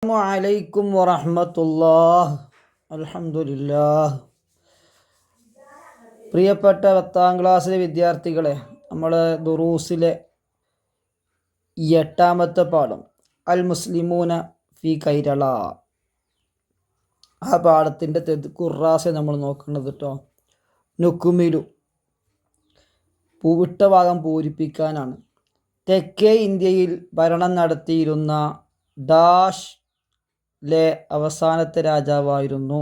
അലൈക്കും വറഹ്മത്തുള്ളാഹി. അൽഹംദുലില്ലാഹ്. പ്രിയപ്പെട്ട 10ാം ക്ലാസ്സിലെ വിദ്യാർത്ഥികളെ, നമ്മൾ ദുറൂസിലെ 8ാമത്തെ പാഠം അൽ മുസ്ലിമൂന ഫി കൈരള, ആ പാഠത്തിൻ്റെ ഖുറാസെ നമ്മൾ നോക്കുന്നത് കേട്ടോ. നുക്കുമിലു, പൂവിട്ട ഭാഗം പൂരിപ്പിക്കാനാണ്. തെക്കേ ഇന്ത്യയിൽ ഭരണം നടത്തിയിരുന്ന ഡാഷ് ലെ അവസാനത്തെ രാജാവായിരുന്നു.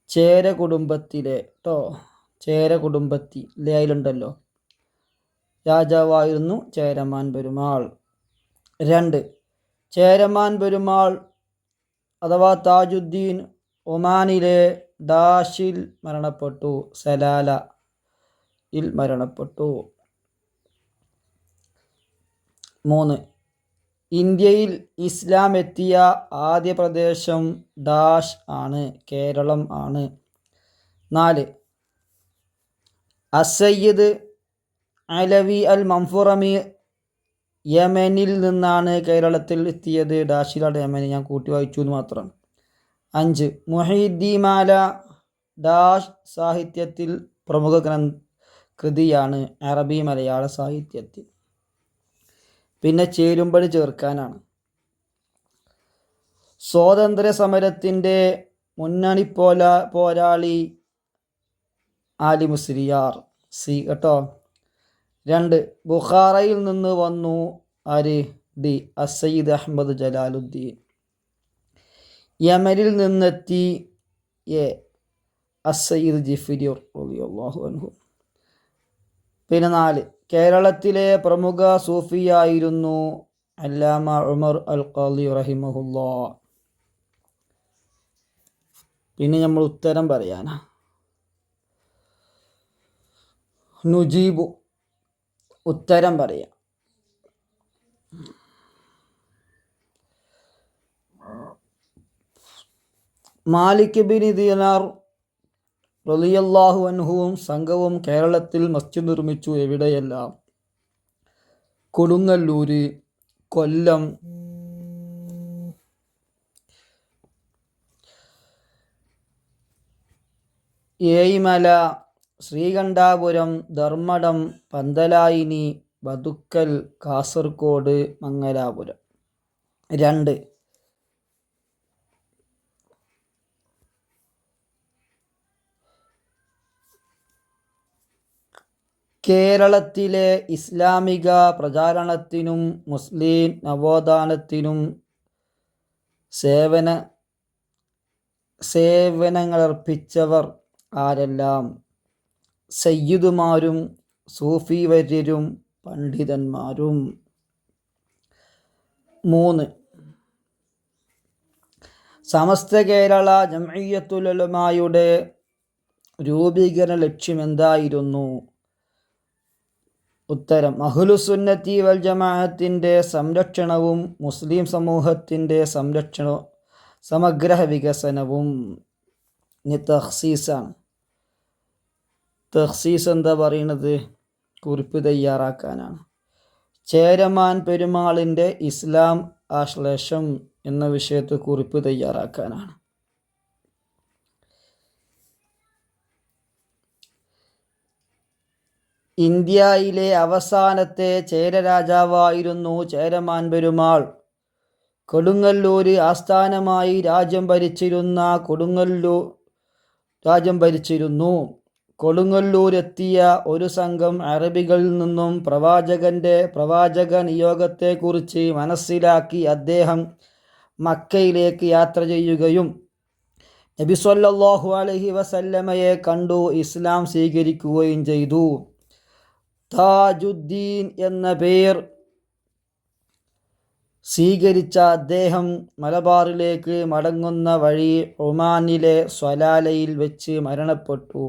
ചേര കുടുംബത്തിലെ കേട്ടോ, ചേര കുടുംബത്തിലെ അതിലുണ്ടല്ലോ രാജാവായിരുന്നു ചേരമാൻ പെരുമാൾ. 2. ചേരമാൻ പെരുമാൾ അഥവാ താജുദ്ദീൻ ഒമാനിലെ ഡാഷിൽ മരണപ്പെട്ടു, സലാലയിൽ മരണപ്പെട്ടു. 3. ഇന്ത്യയിൽ ഇസ്ലാം എത്തിയ ആദ്യ പ്രദേശം ഡാഷ് ആണ്, കേരളം ആണ്. 4. അസയ്യിദ് അലവി അൽ മൻഫുറമി യമനിൽ നിന്നാണ് കേരളത്തിൽ എത്തിയത്, ഡാഷിലാണ് യമനി, ഞാൻ കൂട്ടി വായിച്ചു എന്ന് മാത്രം. 5. മുഹീദ്ദീമാല ഡാഷ് സാഹിത്യത്തിൽ പ്രമുഖ കൃതിയാണ്, അറബി മലയാള സാഹിത്യത്തിൽ. പിന്നെ ചേരുംപടി ചേർക്കാനാണ്. സ്വാതന്ത്ര്യ സമരത്തിൻ്റെ മുന്നണി പോരാളി ആലി മുസ്ലിയാർ, സി കേട്ടോ. 2. ബുഖാറയിൽ നിന്ന് വന്നു, ആര്, ഡി, അസയ്യിദ് അഹമ്മദ് ജലാലുദ്ദീൻ. യമനിൽ നിന്നെത്തി, എ, അസയ്യിദ് ജിഫ്രി റളിയല്ലാഹു അൻഹു. പിന്നെ 4. കേരളത്തിലെ പ്രമുഖ സൂഫിയായിരുന്നു അല്ലാമ ഉമർ അൽ ഖാളി റഹിമഹുല്ലാഹ്. പിന്നെ നമ്മൾ ഉത്തരം പറയാനാ. നുജീബു, ഉത്തരം പറയാം. മാലിക് ബിൻ ദിനാർ റളിയല്ലാഹു അൻഹുവും സംഘവും കേരളത്തിൽ മസ്ജിദ് നിർമ്മിച്ചു. എവിടെയെല്ലാം? കൊടുങ്ങല്ലൂര്, കൊല്ലം, ഏഴിമല, ശ്രീകണ്ഠാപുരം, ധർമ്മടം, പന്തലായിനി, ബതുക്കൽ, കാസർഗോഡ്, മംഗലാപുരം. 2. കേരളത്തിലെ ഇസ്ലാമിക പ്രചാരണത്തിനും മുസ്ലിം നവോത്ഥാനത്തിനും സേവനങ്ങളർപ്പിച്ചവർ ആരെല്ലാം? സയ്യിദുമാരും സൂഫി വര്യരും പണ്ഡിതന്മാരും. 3. സമസ്ത കേരള ജംഇയ്യത്തുൽ ഉലമായുടെ രൂപീകരണ ലക്ഷ്യം എന്തായിരുന്നു? ഉത്തരം അഹ്ലുസുന്നത്തി വൽ ജമാഅത്തിൻ്റെ സംരക്ഷണവും മുസ്ലിം സമൂഹത്തിൻ്റെ സമഗ്ര വികസനവും. ഇനി തഖ്സീസാണ്. തഖ്സീസ് എന്താ പറയുന്നത്? കുറിപ്പ് തയ്യാറാക്കാനാണ്. ചേരമാൻ പെരുമാളിൻ്റെ ഇസ്ലാം ആശ്ലേഷം എന്ന വിഷയത്തിൽ കുറിപ്പ് തയ്യാറാക്കാനാണ്. ഇന്ത്യയിലെ അവസാനത്തെ ചേര രാജാവായിരുന്നു ചേരമാൻ പെരുമാൾ. കൊടുങ്ങല്ലൂര് ആസ്ഥാനമായി രാജ്യം ഭരിച്ചിരുന്നു. കൊടുങ്ങല്ലൂരെത്തിയ ഒരു സംഘം അറബികളിൽ നിന്നും പ്രവാചക നിയോഗത്തെക്കുറിച്ച് മനസ്സിലാക്കി അദ്ദേഹം മക്കയിലേക്ക് യാത്ര ചെയ്യുകയും നബി സ്വല്ലല്ലാഹു അലൈഹി വസല്ലമയെ കണ്ടു ഇസ്ലാം സ്വീകരിക്കുകയും ചെയ്തു. താജുദ്ദീൻ എന്ന പേർ സ്വീകരിച്ച അദ്ദേഹം മലബാറിലേക്ക് മടങ്ങുന്ന വഴി ഒമാനിലെ സ്വലാലയിൽ വെച്ച് മരണപ്പെട്ടു.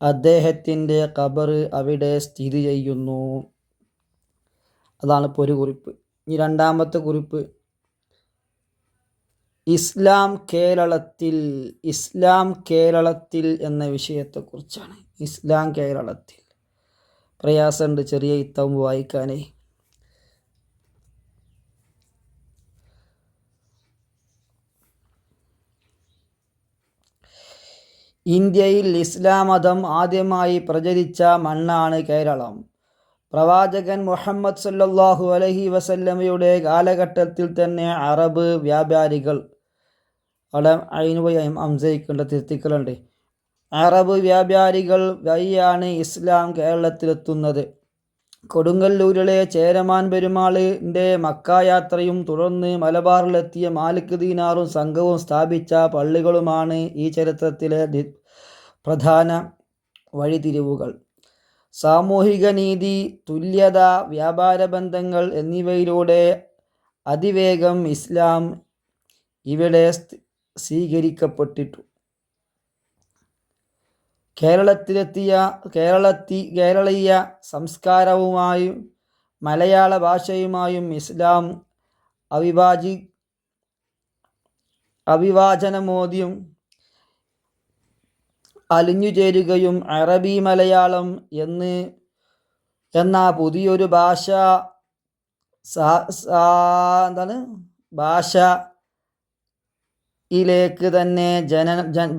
അദ്ദേഹത്തിൻ്റെ ഖബർ അവിടെ സ്ഥിതി ചെയ്യുന്നു. അതാണ് ഇപ്പോൾ ഒരു കുറിപ്പ്. ഇനി 2ാമത്തെ കുറിപ്പ് ഇസ്ലാം കേരളത്തിൽ എന്ന വിഷയത്തെക്കുറിച്ചാണ്. ഇസ്ലാം കേരളത്തിൽ പ്രയാസമുണ്ട്, ചെറിയ ഇത്തം വായിക്കാനേ. ഇന്ത്യയിൽ ഇസ്ലാം മതം ആദ്യമായി പ്രചരിച്ച മണ്ണാണ് കേരളം. പ്രവാചകൻ മുഹമ്മദ് സല്ലല്ലാഹു അലൈഹി വസല്ലമയുടെ കാലഘട്ടത്തിൽ തന്നെ അറബ് വ്യാപാരികൾ, അവിടെ അയിനുപോയി അംസയിക്കേണ്ട തിരുത്തിക്കലുണ്ട്, അറബ് വ്യാപാരികൾ വഴിയാണ് ഇസ്ലാം കേരളത്തിലെത്തുന്നത്. കൊടുങ്ങല്ലൂരിലെ ചേരമാൻ പെരുമാളിൻ്റെ മക്ക യാത്രയും തുടർന്ന് മലബാറിലെത്തിയ മാലിക് ദീനാറും സംഘവും സ്ഥാപിച്ച പള്ളികളുമാണ് ഈ ചരിത്രത്തിലെ പ്രധാന വഴിത്തിരിവുകൾ. സാമൂഹിക നീതി, തുല്യത, വ്യാപാര ബന്ധങ്ങൾ എന്നിവയിലൂടെ അതിവേഗം ഇസ്ലാം ഇവിടെ സ്വീകരിക്കപ്പെട്ടിട്ടു. കേരളീയ സംസ്കാരവുമായും മലയാള ഭാഷയുമായും ഇസ്ലാം അവിഭാജനമോദ്യം അലിഞ്ഞുചേരുകയും അറബി മലയാളം എന്ന പുതിയൊരു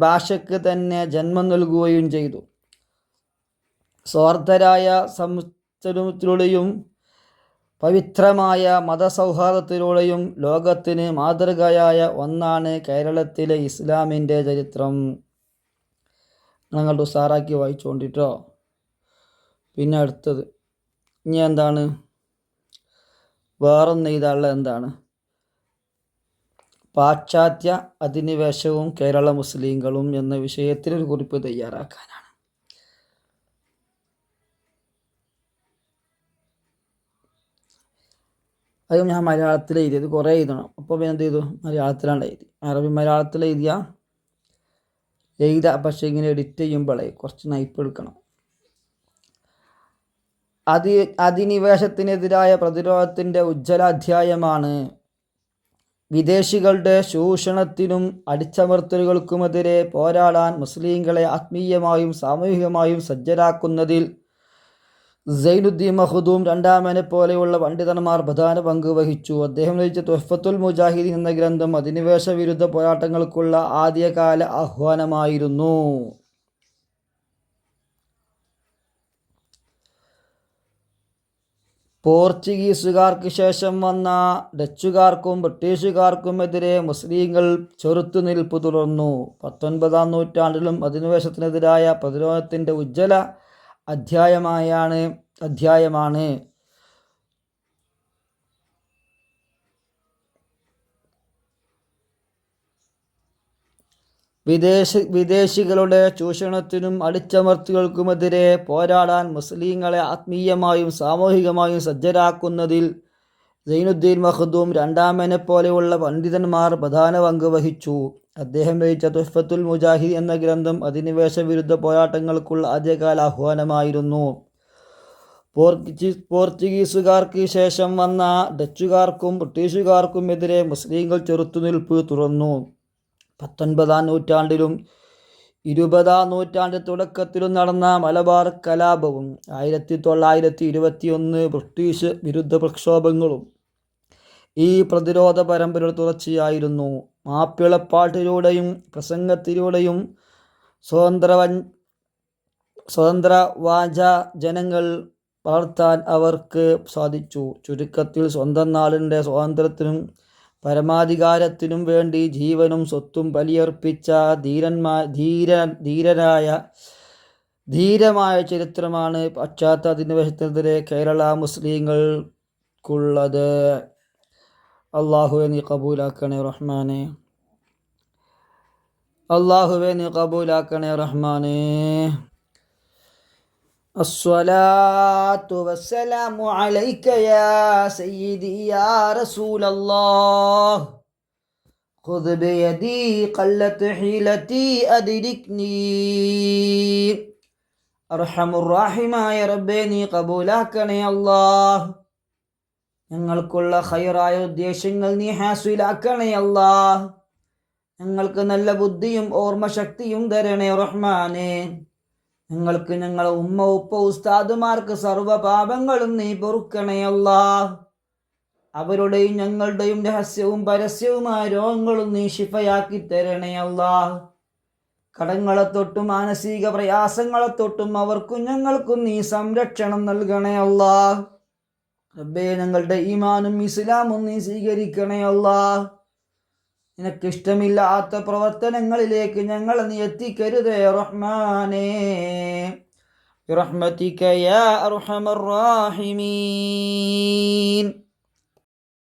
ഭാഷയ്ക്ക് തന്നെ ജന്മം നൽകുകയും ചെയ്തു. സ്വാർത്ഥരായ സംസ്കരണത്തിലൂടെയും പവിത്രമായ മതസൗഹാർദ്ദത്തിലൂടെയും ലോകത്തിന് മാതൃകയായ ഒന്നാണ് കേരളത്തിലെ ഇസ്ലാമിൻ്റെ ചരിത്രം. ഞങ്ങൾ ഉസാറാക്കി വായിച്ചുകൊണ്ടിട്ടോ. പിന്നെ അടുത്തത് ഇനി എന്താണ്, വേറൊന്ന് എഴുതാനുള്ള എന്താണ്, പാശ്ചാത്യ അധിനിവേശവും കേരള മുസ്ലിങ്ങളും എന്ന വിഷയത്തിൽ ഒരു കുറിപ്പ് തയ്യാറാക്കാനാണ്. അത് ഞാൻ മലയാളത്തിൽ എഴുതിയത് കുറേ എഴുതണം. അപ്പോൾ എന്ത് ചെയ്തു, മലയാളത്തിലാണ് എഴുതി. അറബി മലയാളത്തിൽ എഴുതാ, പക്ഷേ ഇങ്ങനെ എഡിറ്റ് ചെയ്യുമ്പോഴേ കുറച്ച് നയിപ്പ് എടുക്കണം. അധിനിവേശത്തിനെതിരായ പ്രതിരോധത്തിൻ്റെ ഉജ്ജ്വല അധ്യായമാണ് വിദേശികളുടെ ചൂഷണത്തിനും അടിച്ചമർത്തലുകൾക്കുമെതിരെ പോരാടാൻ മുസ്ലിങ്ങളെ ആത്മീയമായും സാമൂഹികമായും സജ്ജരാക്കുന്നതിൽ സൈനുദ്ദീൻ മഖ്ദൂം രണ്ടാമനെ പോലെയുള്ള പണ്ഡിതന്മാർ പ്രധാന പങ്ക് വഹിച്ചു. അദ്ദേഹം രചിച്ച തുഹ്ഫത്തുൽ മുജാഹിദീൻ എന്ന ഗ്രന്ഥം അധിനിവേശ വിരുദ്ധ പോരാട്ടങ്ങൾക്കുള്ള ആദ്യകാല ആഹ്വാനമായിരുന്നു. പോർച്ചുഗീസുകാർക്ക് ശേഷം വന്ന ഡച്ചുകാർക്കും ബ്രിട്ടീഷുകാർക്കുമെതിരെ മുസ്ലിങ്ങൾ ചെറുത്തുനിൽപ്പ് തുടർന്നു. 19-ാം നൂറ്റാണ്ടിലും അധിനിവേശത്തിനെതിരായ പ്രതിരോധത്തിൻ്റെ ഉജ്ജ്വല അധ്യായമാണ് വിദേശികളുടെ ചൂഷണത്തിനും അടിച്ചമർത്തലുകൾക്കുമെതിരെ പോരാടാൻ മുസ്ലിങ്ങളെ ആത്മീയമായും സാമൂഹികമായും സജ്ജരാക്കുന്നതിൽ സൈനുദ്ദീൻ മഖ്ദൂം രണ്ടാമനെ പോലെയുള്ള പണ്ഡിതന്മാർ പ്രധാന പങ്ക് വഹിച്ചു. അദ്ദേഹം രചിച്ച തുഹ്ഫത്തുൽ മുജാഹിദീൻ എന്ന ഗ്രന്ഥം അധിനിവേശ വിരുദ്ധ പോരാട്ടങ്ങൾക്കുള്ള ആദ്യകാല ആഹ്വാനമായിരുന്നു. പോർച്ചുഗീസുകാർക്ക് ശേഷം വന്ന ഡച്ചുകാർക്കും ബ്രിട്ടീഷുകാർക്കും എതിരെ മുസ്ലിങ്ങൾ ചെറുത്തുനിൽപ്പ് തുടർന്നു. 19-ാം നൂറ്റാണ്ടിലും 20-ാം നൂറ്റാണ്ട് തുടക്കത്തിലും നടന്ന മലബാർ കലാപവും 1921 ബ്രിട്ടീഷ് വിരുദ്ധ പ്രക്ഷോഭങ്ങളും ഈ പ്രതിരോധ പരമ്പര തുടർച്ചയായിരുന്നു. മാപ്പിളപ്പാട്ടിലൂടെയും പ്രസംഗത്തിലൂടെയും സ്വതന്ത്രവാച ജനങ്ങൾ വളർത്താൻ അവർക്ക് സാധിച്ചു. ചുരുക്കത്തിൽ സ്വന്തം നാടിൻ്റെ സ്വാതന്ത്ര്യത്തിനും പരമാധികാരത്തിനും വേണ്ടി ജീവനും സ്വത്തും ബലിയർപ്പിച്ച ധീരമായ ചരിത്രമാണ് പാശ്ചാത്യ അധിനിവേശത്തിനെതിരെ കേരള മുസ്ലിങ്ങൾക്കുള്ളത്. അള്ളാഹുവെ നീ കബൂലാക്കണേ റഹ്മാനെ, അള്ളാഹുവെ നീ കബൂലാക്കണേ റഹ്മാനെ. അസ്സലാത്തു വസ്സലാമു അലൈക യാ സയ്യിദി യാ റസൂലല്ലാഹ് ഖുദ് ബിയദി ഖല്ലത് ഹീലതി അദ്രിക്നി. അർഹമുർ റഹീമായ റബ്ബേ നീ കബൂലാക്കണേ അല്ലാഹ്. ഞങ്ങൾക്കുള്ള ഖൈറായ ഉദ്ദേശങ്ങൾ നീ ഹാസിലാക്കണേ അല്ലാഹ്. ഞങ്ങൾക്ക് നല്ല ബുദ്ധിയും ഓർമ്മശക്തിയും തരണേ റഹ്മാനെ. ഞങ്ങൾക്ക് ഞങ്ങളെ ഉമ്മ ഉപ്പ ഉസ്താദുമാർക്ക് സർവ്വ പാപങ്ങളും നീ പൊറുക്കണേ അല്ലാഹ്. അവരുടെയും ഞങ്ങളുടെയും രഹസ്യവും പരസ്യവുമായ രോഗങ്ങളും നീ ശിഫയാക്കി തരണേ അല്ലാഹ്. കടങ്ങളെ തൊട്ടും മാനസിക പ്രയാസങ്ങളെ തൊട്ടും അവർക്കും ഞങ്ങൾക്കും നീ സംരക്ഷണം നൽകണേ അല്ലാ. റബ്ബേ, ഞങ്ങളുടെ ഈമാനും ഇസ്ലാമും നീ സ്വീകരിക്കണേ അല്ലാ. നിനക്കിഷ്ടമില്ലാത്ത പ്രവർത്തനങ്ങളിലേക്ക് ഞങ്ങളെ നീ എത്തിക്കരുതേ റഹ്മാനേ. ബിറഹ്മതിക യാ അർഹമർ റാഹിമീൻ.